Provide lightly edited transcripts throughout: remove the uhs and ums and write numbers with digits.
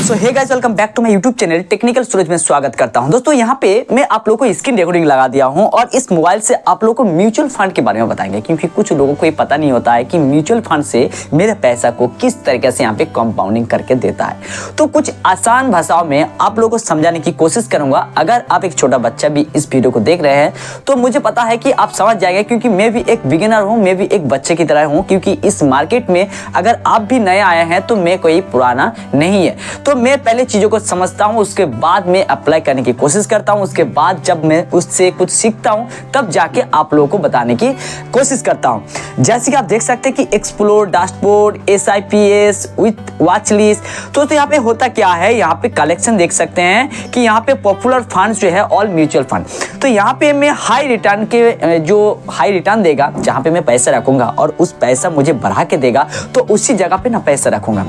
So hey guys, welcome back to my YouTube channel technical Suraj में स्वागत करता हूं। दोस्तों यहाँ पे मैं आप लोगों को स्क्रीन रिकॉर्डिंग लगा दिया हूं और इस मोबाइल से आप लोगों को म्यूचुअल फंड के बारे में बताएंगे, क्योंकि कुछ लोगों को ये पता नहीं होता है कि म्यूचुअल फंड से मेरे पैसा को किस तरीके से यहाँ पे कंपाउंडिंग करके देता है। तो कुछ आसान भाषाओं में आप लोगों को समझाने की कोशिश करूंगा। अगर आप एक छोटा बच्चा भी इस वीडियो को देख रहे हैं तो मुझे पता है कि आप समझ जाएंगे, क्योंकि मैं भी एक बिगिनर हूँ, मैं भी एक बच्चे की तरह हूँ। क्योंकि इस मार्केट में अगर आप भी नए आए हैं तो मैं कोई पुराना नहीं है। तो मैं पहले चीजों को समझता हूं, उसके बाद मैं अप्लाई करने की कोशिश करता हूं। उसके बाद जब मैं उससे कुछ सीखता हूं तब जाके आप लोगों को बताने की कोशिश करता हूं। जैसे कि आप देख सकते हैं कि explore dashboard, SIPS with watch list. तो यहाँ पे होता क्या है, यहाँ पे कलेक्शन देख सकते हैं कि यहाँ पे पॉपुलर फंड जो है ऑल म्यूचुअल फंड। तो यहाँ पे मैं हाई रिटर्न के जो हाई रिटर्न देगा, जहाँ पे मैं पैसा रखूंगा और उस पैसा मुझे बढ़ा के देगा, तो उसी जगह पे ना पैसा रखूंगा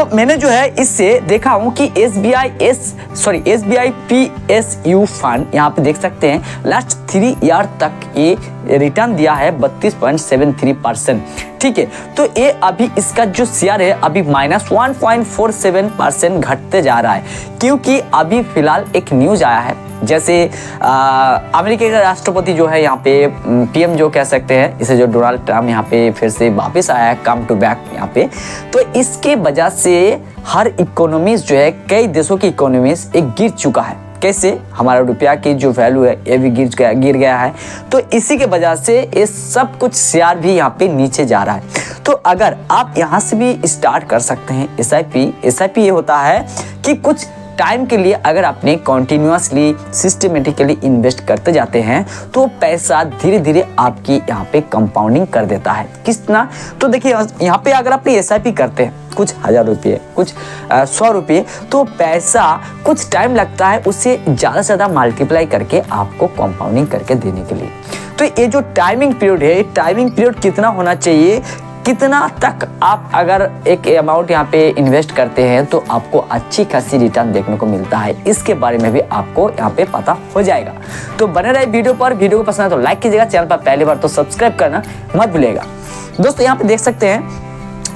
मैंने जो है इससे देखा हूं कि SBI PSU फंड यहाँ पे देख सकते हैं लास्ट 3 ईयर तक ये रिटर्न दिया है 32.73%। ठीक है, तो ये अभी इसका जो शेयर है अभी -1.47% घटते जा रहा है, क्योंकि अभी फिलहाल एक न्यूज आया है। जैसे अमेरिका का राष्ट्रपति जो है यहाँ पे PM जो कह सकते हैं इसे, जो डोनाल्ड ट्रम्प यहाँ पे फिर से वापस आया है, कम टू बैक यहाँ पे। तो इसके वजह से हर इकोनॉमीज जो है, कई देशों की इकोनॉमीज एक गिर चुका है। कैसे? हमारा रुपया की जो वैल्यू है ये भी गिर गया है। तो इसी के वजह से ये सब कुछ शेयर भी यहाँ पे नीचे जा रहा है। तो अगर आप यहाँ से भी स्टार्ट कर सकते हैं SIP ये होता है कि कुछ टाइम के लिए अगर आपने कॉन्टिन्यूसली सिस्टमेटिकली इन्वेस्ट करते जाते हैं तो पैसा धीरे धीरे आपकी यहाँ पे कंपाउंडिंग कर देता है। कितना? तो देखिए यहाँ पे अगर आपने SIP करते हैं कुछ 1000 रुपये, कुछ 100 रुपये, तो पैसा कुछ टाइम लगता है उससे ज़्यादा से ज़्यादा मल्टीप्लाई करके आपको कंपाउंडिंग करके देने के लिए। तो ये जो टाइमिंग पीरियड है, टाइमिंग पीरियड कितना होना चाहिए, कितना तक आप अगर एक अमाउंट यहाँ पे इन्वेस्ट करते हैं तो आपको अच्छी खासी रिटर्न देखने को मिलता है, इसके बारे में भी आपको यहाँ पे पता हो जाएगा। तो बने रहे वीडियो पर। वीडियो को पसंद है तो लाइक कीजिएगा, चैनल पर पहली बार तो सब्सक्राइब करना मत भूलिएगा। दोस्तों यहाँ पे देख सकते हैं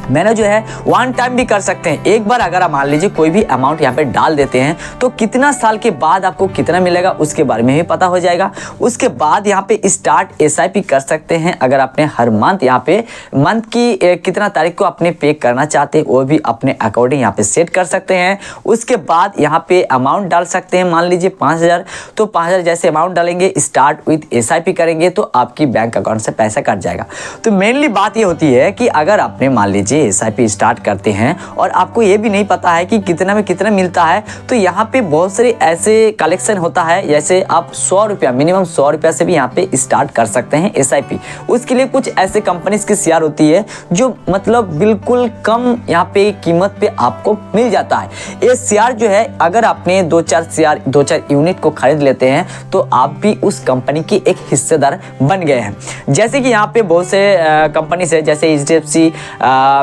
मैंने जो है वन टाइम भी कर सकते हैं। एक बार अगर आप मान लीजिए कोई भी अमाउंट यहाँ पे डाल देते हैं तो कितना साल के बाद आपको कितना मिलेगा उसके बारे में भी पता हो जाएगा। उसके बाद यहाँ पे स्टार्ट SIP कर सकते हैं। अगर आपने हर मंथ यहाँ पे मंथ की कितना तारीख को आपने पे करना चाहते हैं वो भी अपने अकॉर्डिंग यहाँ पे सेट कर सकते हैं। उसके बाद यहाँ पे अमाउंट डाल सकते हैं, मान लीजिए 5000, तो 5000 जैसे अमाउंट डालेंगे, स्टार्ट विथ SIP करेंगे तो आपकी बैंक अकाउंट से पैसा कट जाएगा। तो मेनली बात ये होती है कि अगर आपने मान लीजिए SIP स्टार्ट करते हैं और आपको ये भी नहीं पता है कि कितना में कितना मिलता है, तो यहाँ पे बहुत सारे ऐसे कलेक्शन होता है। जैसे आप 100 रुपया, मिनिमम 100 रुपया से भी यहाँ पे स्टार्ट कर सकते हैं SIP। उसके लिए कुछ ऐसे कंपनीज की शेयर होती है जो मतलब बिल्कुल कम यहाँ पे कीमत पे आपको मिल जाता है। ये शेयर जो है अगर आपने 2-4 यूनिट को खरीद लेते हैं तो आप भी उस कंपनी की एक हिस्सेदार बन गए हैं। जैसे कि यहाँ पे बहुत से कंपनीज है, जैसे HDFC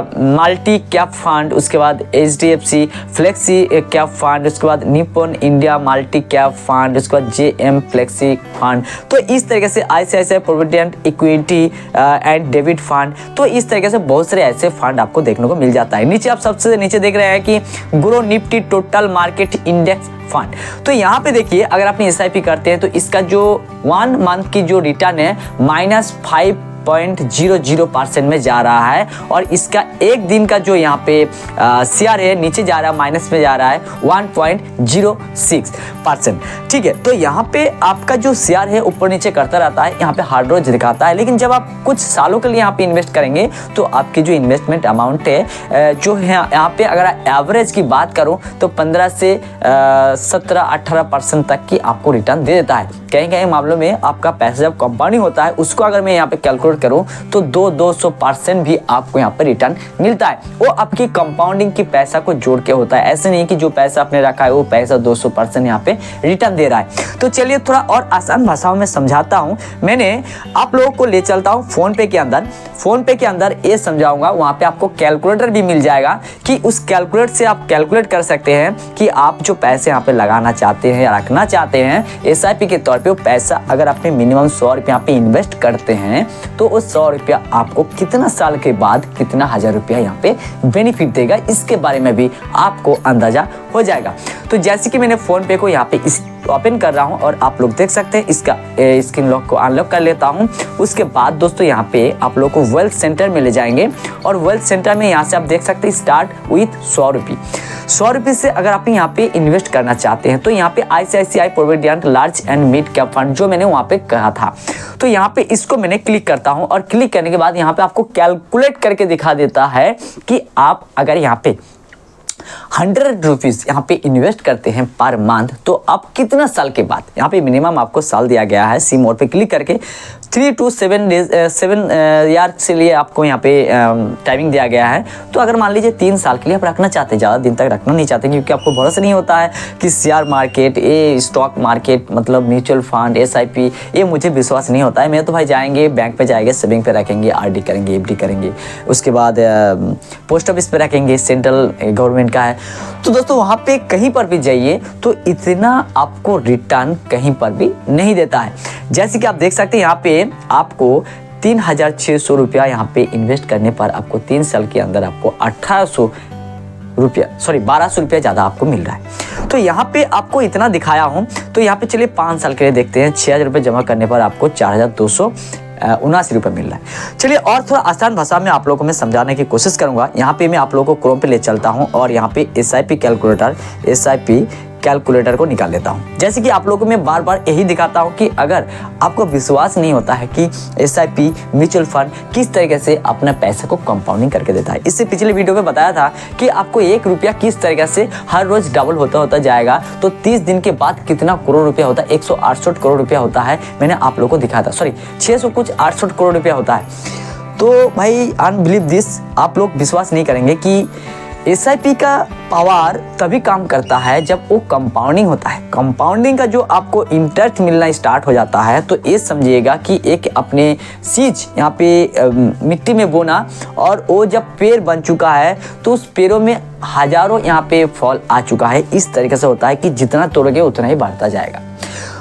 मल्टी कैप फंड, उसके बाद HDFC फ्लेक्सी कैप फंड, उसके बाद Nippon India multi cap fund, उसके बाद JM फ्लेक्सी फंड। तो इस तरीके से ICICI provident equity and debit fund. तो इस तरीके से बहुत सारे ऐसे फंड आपको देखने को मिल जाता है। नीचे आप सबसे नीचे देख रहे हैं कि grow Nifty total market index fund. तो यहाँ पे देखिए अगर आपने SIP करते हैं तो इसका जो 1 मंथ की जो रिटर्न है -5.00% में जा रहा है, और इसका एक दिन का जो यहाँ पे शेयर है नीचे जा रहा है, माइनस में जा रहा है 1.06%। ठीक है, तो यहाँ पे आपका जो शेयर है ऊपर नीचे करता रहता है, यहाँ पे हार्ड रोज दिखाता है। लेकिन जब आप कुछ सालों के लिए यहाँ पे इन्वेस्ट करेंगे तो आपकी जो इन्वेस्टमेंट अमाउंट है जो है यहाँ पे अगर एवरेज की बात करूँ तो 15 से 17-18% तक की आपको रिटर्न दे देता है। कहीं मामलों में आपका पैसा जब कंपाउंडिंग होता है, उसको अगर मैं यहाँ पे कैलकुलेट करूँ तो 200% भी आपको यहाँ पे रिटर्न मिलता है। वो आपकी कंपाउंडिंग की पैसा को जोड़ के होता है। ऐसे नहीं कि जो पैसा आपने रखा है वो पैसा 200% यहाँ पे रिटर्न दे रहा है। तो चलिए थोड़ा और आसान भाषाओं में समझाता हूँ। मैंने आप लोगों को ले चलता हूँ फोन पे के अंदर ये समझाऊंगा। वहाँ पे आपको कैलकुलेटर भी मिल जाएगा कि उस कैलकुलेटर से आप कैलकुलेट कर सकते हैं कि आप जो पैसे यहाँ पे लगाना चाहते हैं या रखना चाहते हैं SIP के तौर पे, वो पैसा अगर आपने मिनिमम 100 रुपये यहाँ पे इन्वेस्ट करते हैं तो तो वो 100 रुपया आपको कितना साल के बाद कितना 1000 रुपया यहाँ पे बेनिफिट देगा, इसके बारे में भी आपको अंदाजा हो जाएगा। तो जैसे कि मैंने फोन पे को यहाँ पे इस ओपन कर रहा हूँ और आप लोग देख सकते हैं, इसका स्क्रीन लॉक को अनलॉक कर लेता हूँ। उसके बाद दोस्तों यहाँ पे आप लोग को वेल्थ सेंटर में ले जाएंगे और वेल्थ सेंटर में यहाँ से आप देख सकते हैं स्टार्ट विथ 100 रुपये। 100 रुपये से अगर आप यहाँ पे इन्वेस्ट करना चाहते हैं तो यहाँ पे ICICI provident large and mid cap fund जो मैंने वहाँ पे कहा था, तो यहाँ पे इसको मैंने क्लिक करता हूँ और क्लिक करने के बाद यहाँ पे आपको कैलकुलेट करके दिखा देता है कि आप अगर यहाँ पे 100 रुपीज़ यहाँ पे इन्वेस्ट करते हैं पर मंथ तो आप कितना साल के बाद, यहाँ पे मिनिमम आपको साल दिया गया है। सी मोड पे क्लिक करके 3 to 7 डेज 7 ईयर के लिए आपको यहाँ पे टाइमिंग दिया गया है। तो अगर मान लीजिए 3 साल के लिए आप रखना चाहते हैं, ज़्यादा दिन तक रखना नहीं चाहते क्योंकि आपको भरोसा नहीं होता है कि शेयर मार्केट, ये स्टॉक मार्केट मतलब म्यूचुअल फंड, SIP, ये मुझे विश्वास नहीं होता है। मैं तो भाई जाएंगे बैंक पे जाएंगे, सेविंग पे रखेंगे, RD करेंगे, FD करेंगे, उसके बाद पोस्ट ऑफिस पे रखेंगे, सेंट्रल गवर्नमेंट का है। तो दोस्तों वहाँ पे कहीं पर भी जाइए तो इतना आपको रिटर्न कहीं पर भी नहीं देता है। जैसे कि आप देख सकते हैं यहाँ पे आपको 3600 रुपया यहाँ पे इन्वेस्ट करने पर आपको 3 साल के अंदर आपको 1200 रुपया ज़्यादा आपको मिल रहा है। तो यहाँ पे आपको इतना दिखाया हूँ। तो यहाँ पे चलिए 5 साल के लिए देखते हैं। 6000 रुपये जमा करने पर आपको 4279 रुपये मिल रहा है। चलिए और थोड़ा आसान भाषा में आप लोगों को मैं समझाने की कोशिश करूंगा। यहाँ पे मैं आप लोगों को क्रोम पे ले चलता हूँ और यहाँ पे SIP कैलकुलेटर को निकाल लेता हूँ। जैसे कि आप लोगों को मैं बार बार यही दिखाता हूँ कि अगर आपको विश्वास नहीं होता है कि SIP म्यूचुअल फंड किस तरीके से अपना पैसे को कंपाउंडिंग करके देता है, इससे पिछले वीडियो में बताया था कि आपको 1 रुपया किस तरीके से हर रोज डबल होता जाएगा, तो 30 दिन के बाद कितना करोड़ रुपया होता है, 168 करोड़ रुपया होता है। मैंने आप लोगों को दिखाया था, सॉरी 668 करोड़ रुपया होता है। तो भाई अनबिलीव दिस, आप लोग विश्वास नहीं करेंगे कि SIP का पावर तभी काम करता है जब वो कंपाउंडिंग होता है। कंपाउंडिंग का जो आपको इंटरेस्ट मिलना स्टार्ट हो जाता है तो ये समझिएगा कि एक अपने सीज यहाँ पे मिट्टी में बोना और वो जब पेड़ बन चुका है तो उस पेड़ों में हजारों यहाँ पे फल आ चुका है। इस तरीके से होता है कि जितना तोड़ोगे उतना ही बढ़ता जाएगा।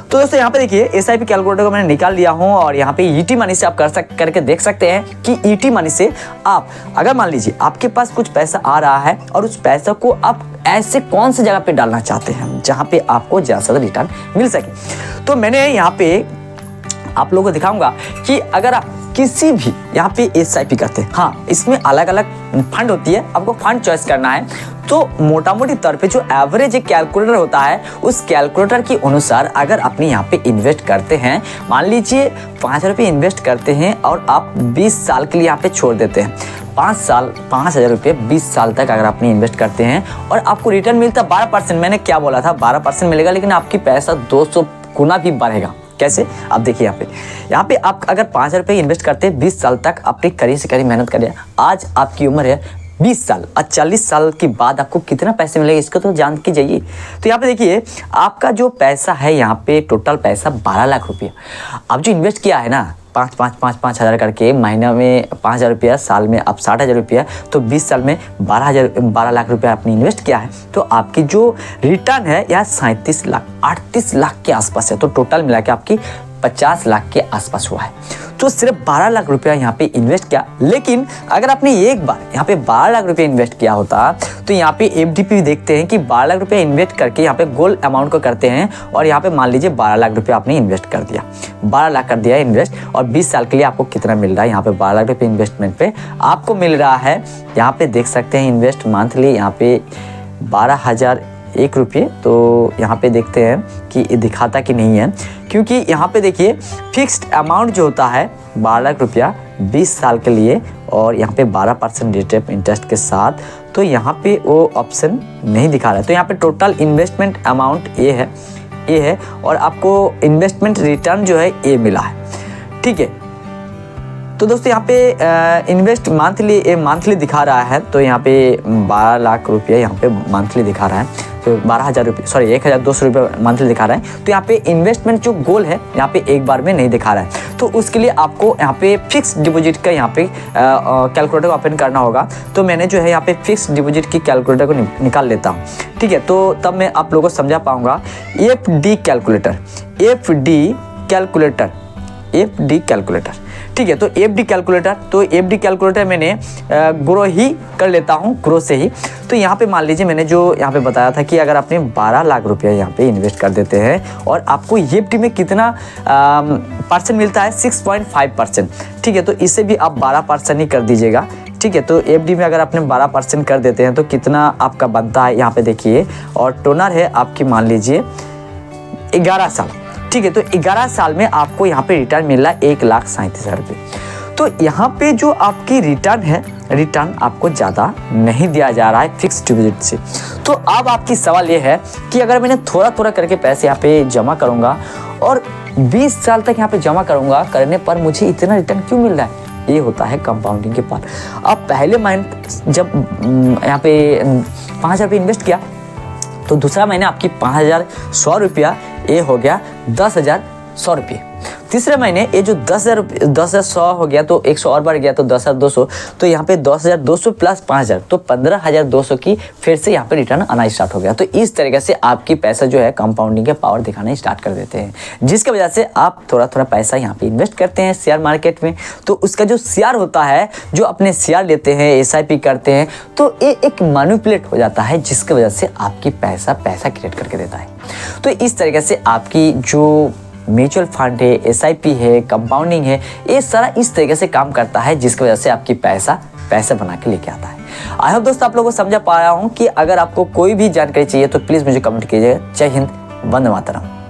तो दोस्तों यहाँ पे देखिए SIP कैलकुलेटर को मैंने निकाल लिया हूँ और यहाँ पे ET मनी से आप करके देख सकते हैं कि ET मनी से आप अगर मान लीजिए आपके पास कुछ पैसा आ रहा है और उस पैसा को आप ऐसे कौन सी जगह पे डालना चाहते हैं जहाँ पे आपको ज़्यादा से ज़्यादा रिटर्न मिल सके। तो मैंने यहाँ पे आप लोगों को दिखाऊंगा कि अगर आप किसी भी यहाँ पे SIP करते हैं, हाँ इसमें अलग अलग फंड होती है, आपको फंड चॉइस करना है। तो मोटा मोटी तौर पे जो एवरेज कैलकुलेटर होता है उस कैलकुलेटर के अनुसार अगर आपने यहाँ पे इन्वेस्ट करते हैं, मान लीजिए 5 रुपये इन्वेस्ट करते हैं और आप 20 साल के लिए यहाँ पे छोड़ देते हैं, 5 साल 5000 रुपये 20 साल तक अगर आपने इन्वेस्ट करते हैं और आपको रिटर्न मिलता 12%। मैंने क्या बोला था, 12% मिलेगा, लेकिन आपकी पैसा 200 गुना भी बढ़ेगा। कैसे आप देखिए यहाँ पे आप अगर 5 रुपये इन्वेस्ट करते हैं 20 साल तक अपनी कड़ी से कड़ी मेहनत करिए, आज आपकी उम्र है 20 साल और 40 साल के बाद आपको कितना पैसे मिलेगा इसको तो जान के जाइए। तो यहाँ पे देखिए आपका जो पैसा है यहाँ पे टोटल पैसा 12 लाख रुपया। आप जो इन्वेस्ट किया है ना 5 हज़ार करके, महीना में 5000 रुपया, साल में आप 60,000 रुपया, तो 20 साल में 12 लाख रुपया आपने इन्वेस्ट किया है। तो आपकी जो रिटर्न है यह 38 लाख के आसपास है। तो टोटल मिला के आपकी 50 लाख के आसपास हुआ है। तो सिर्फ 12 लाख रुपया यहाँ पे इन्वेस्ट किया। लेकिन अगर आपने एक बार यहाँ पे 12 लाख रुपया इन्वेस्ट किया होता तो यहाँ पे FDP देखते हैं कि 12 लाख रुपया इन्वेस्ट करके यहाँ पे गोल अमाउंट को करते हैं और यहाँ पे मान लीजिए 12 लाख रुपया आपने इन्वेस्ट कर दिया, 12 लाख कर दिया इन्वेस्ट और 20 साल के लिए आपको कितना मिल रहा है, यहाँ पे 12 लाख रुपये इन्वेस्टमेंट पे आपको मिल रहा है। यहाँ पे देख सकते हैं इन्वेस्ट मंथली यहाँ पे 12,001 रुपये। तो यहाँ पे देखते हैं कि ये दिखाता कि नहीं है, क्योंकि यहाँ पे देखिए फिक्स्ड अमाउंट जो होता है 12 लाख रुपया 20 साल के लिए और यहाँ पे 12% रेट ऑफ इंटरेस्ट के साथ, तो यहाँ पे वो ऑप्शन नहीं दिखा रहा है। तो यहाँ पे टोटल इन्वेस्टमेंट अमाउंट ये है और आपको इन्वेस्टमेंट रिटर्न जो है ये मिला है। ठीक है, तो दोस्तों यहाँ पे इन्वेस्ट मंथली दिखा रहा है। तो यहाँ पे 12 लाख रुपया यहाँ पे मंथली दिखा रहा है, तो 12,000 रुपये, सॉरी 1,200 रुपये मंथली दिखा रहा है। तो यहाँ पे इन्वेस्टमेंट जो गोल है यहाँ पे एक बार में नहीं दिखा रहा है। तो उसके लिए आपको यहाँ पे फिक्स डिपॉजिट का यहाँ पे कैलकुलेटर को ओपन करना होगा। तो मैंने जो है यहाँ पे फिक्स डिपॉजिट की कैलकुलेटर को निकाल लेता हूँ। ठीक है, तो तब मैं आप लोगों को समझा पाऊँगा। FD कैलकुलेटर ठीक है। तो एफडी कैलकुलेटर, तो एफडी कैलकुलेटर मैंने ग्रो ही कर लेता हूँ, ग्रो से ही। तो यहाँ पे मान लीजिए मैंने जो यहाँ पे बताया था कि अगर आपने 12 लाख रुपया यहाँ पे इन्वेस्ट कर देते हैं और आपको एफडी में कितना परसेंट मिलता है, 6.5%। ठीक है, तो इसे भी आप 12% ही कर दीजिएगा। ठीक है, तो एफडी में अगर आपने 12% कर देते हैं तो कितना आपका बनता है यहाँ पे देखिए, और टोनर है आपकी मान लीजिए 11 साल। ठीक है, तो 11 साल में आपको यहाँ पे रिटर्न मिल रहा है 1,37,000 रुपये। तो यहाँ पे जो आपकी रिटर्न है, रिटर्न आपको ज़्यादा नहीं दिया जा रहा है फिक्स डिपॉजिट से। तो अब आपकी सवाल ये है कि अगर मैंने थोड़ा थोड़ा करके पैसे यहाँ पे जमा करूँगा और 20 साल तक यहाँ पे जमा करूँगा, करने पर मुझे इतना रिटर्न क्यों मिल रहा है? ये होता है कंपाउंडिंग के पार्ट। अब पहले महीने जब यहाँ पे 5,000 रुपये इन्वेस्ट किया तो दूसरा महीने आपकी 5,100 रुपया, ये हो गया 10,100 रुपये। तीसरे महीने ये जो 10,100 हो गया तो 100 और बढ़ गया तो 10,200, तो यहाँ पे 10,200 प्लस 5,000 तो 15,200 की फिर से यहाँ पे रिटर्न आना स्टार्ट हो गया। तो इस तरीके से आपकी पैसा जो है कंपाउंडिंग के पावर दिखाना स्टार्ट कर देते हैं, जिसकी वजह से आप थोड़ा थोड़ा पैसा यहाँ पे इन्वेस्ट करते हैं शेयर मार्केट में। तो उसका जो शेयर होता है, जो अपने शेयर लेते हैं, SIP करते हैं, तो ये एक मैनिपुलेट हो जाता है, जिसकी वजह से आपकी पैसा क्रिएट करके देता है। तो इस तरीके से आपकी जो म्यूचुअल फंड है, SIP है, कंपाउंडिंग है, ये सारा इस तरीके से काम करता है, जिसकी वजह से आपकी पैसा बना के लेके आता है। आई होप दोस्तों आप लोगों को समझा पाया हूँ कि अगर आपको कोई भी जानकारी चाहिए तो प्लीज़ मुझे कमेंट कीजिए। जय हिंद, वंदे मातरम।